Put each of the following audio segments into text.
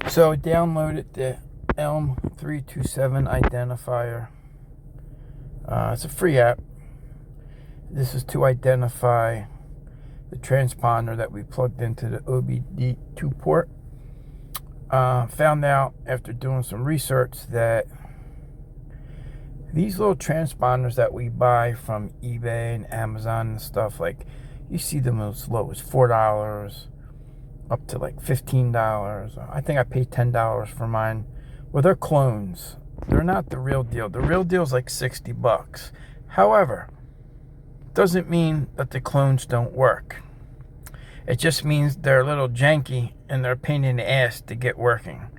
So I downloaded the ELM 327 identifier. It's a free app. This is to identify the transponder that we plugged into the OBD II port. Found out after doing some research that these little transponders that we buy from eBay and Amazon and stuff, like you see them as low as $4 up to like $15. I think I paid $10 for mine. Well, they're clones. They're not the real deal. The real deal is like $60. However, doesn't mean that the clones don't work. It just means they're a little janky and they're a pain in the ass to get working.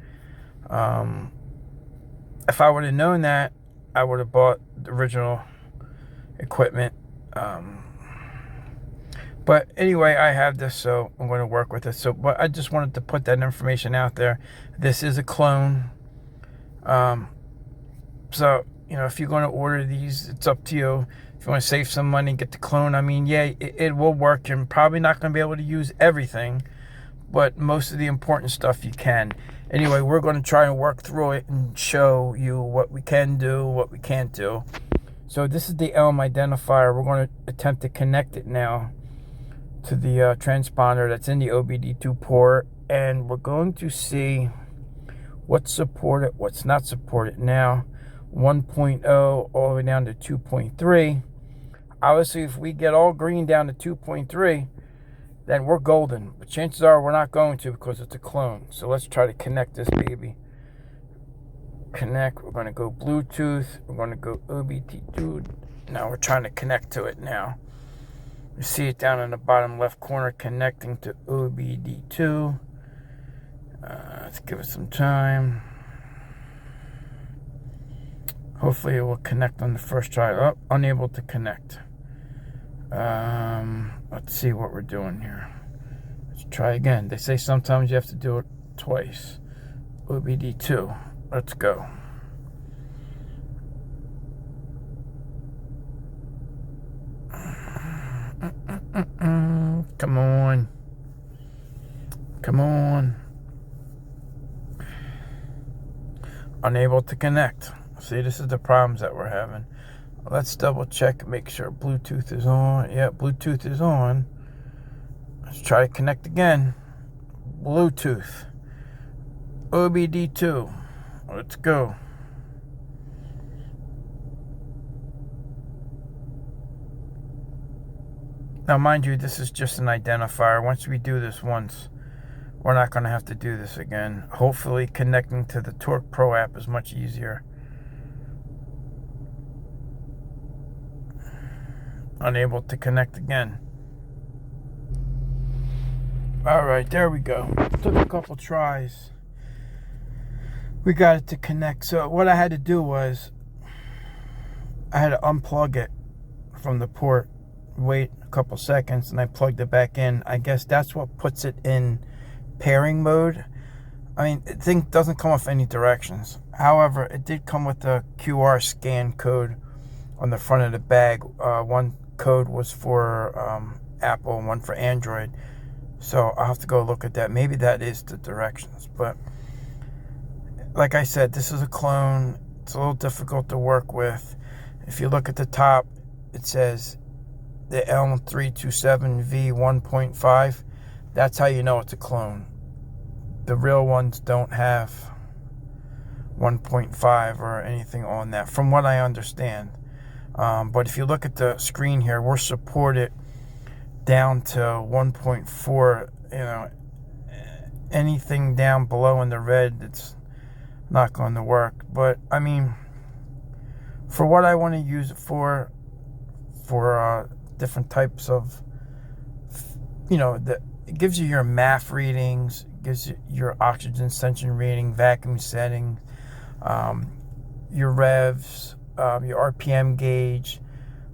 If I would have known that, I would have bought the original equipment. But anyway, I have this, so I'm going to work with it. So, but I just wanted to put that information out there. This is a clone. So, you know, if you're going to order these, it's up to you. If you want to save some money, get the clone. I mean, yeah, it will work. You're probably not going to be able to use everything, but most of the important stuff you can. Anyway, we're going to try and work through it and show you what we can do, what we can't do. So this is the ELM identifier. We're going to attempt to connect it now to the transponder that's in the OBD II port, and we're going to see what's supported, what's not supported. Now 1.0 all the way down to 2.3. Obviously, if we get all green down to 2.3, then we're golden, but chances are we're not going to, because it's a clone. So let's try to connect this baby. Connect. We're going to go Bluetooth. We're going to go OBD II. Now we're trying to connect to it now. You see it down in the bottom left corner, connecting to OBD II. Let's give it some time. Hopefully it will connect on the first try. Oh, unable to connect. Let's see what we're doing here. Let's try again. They say sometimes you have to do it twice. OBD II. Let's go. Come on. Come on. Unable to connect. See, this is the problems that we're having. Let's double check, make sure Bluetooth is on. Yeah, Bluetooth is on. Let's try to connect again. Bluetooth. OBD II. Let's go. Now, mind you, this is just an identifier. Once we do this once, we're not going to have to do this again. Hopefully, connecting to the Torque Pro app is much easier. Unable to connect again. All right, there we go. Took a couple tries. We got it to connect. So what I had to do was I had to unplug it from the port, wait a couple seconds, and I plugged it back in. I guess that's what puts it in pairing mode. I mean, the thing doesn't come with any directions. However, it did come with a QR scan code on the front of the bag. One code was for Apple and one for Android. So I'll have to go look at that. Maybe that is the directions. But like I said, this is a clone. It's a little difficult to work with. If you look at the top, it says the ELM 327V 1.5. That's how you know it's a clone. The real ones don't have 1.5 or anything on that, from what I understand. But if you look at the screen here, we're supported down to 1.4. You know, anything down below in the red, it's not going to work. But I mean, for what I want to use it for different types of, you know, it gives you your MAF readings, gives you your oxygen sensing reading, vacuum setting, your revs, your RPM gauge.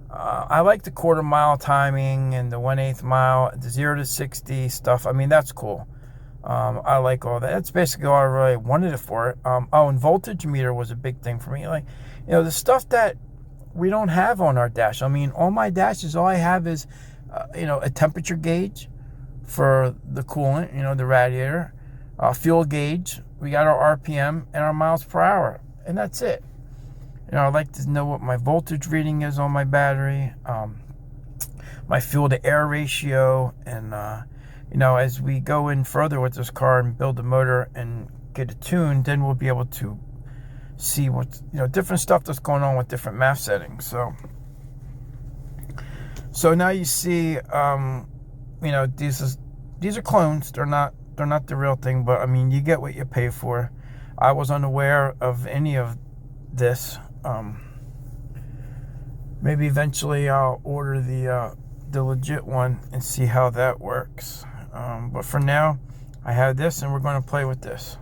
I like the quarter mile timing and the 1/8 mile, the 0 to 60 stuff. I mean, that's cool. I like all that. That's basically all I really wanted it for. And voltage meter was a big thing for me. Like, you know, the stuff that we don't have on our dash. I mean, on my dashes, all I have is, you know, a temperature gauge for the coolant, you know, the radiator. fuel gauge. We got our RPM and our miles per hour, and that's it. I'd like to know what my voltage reading is on my battery, my fuel to air ratio, and as we go in further with this car and build the motor and get it tuned, then we'll be able to see what's different stuff that's going on with different MAF settings. So now you see, these are clones. They're not the real thing, but I mean, you get what you pay for. I was unaware of any of this. Maybe eventually I'll order the legit one and see how that works. But for now, I have this, and we're going to play with this.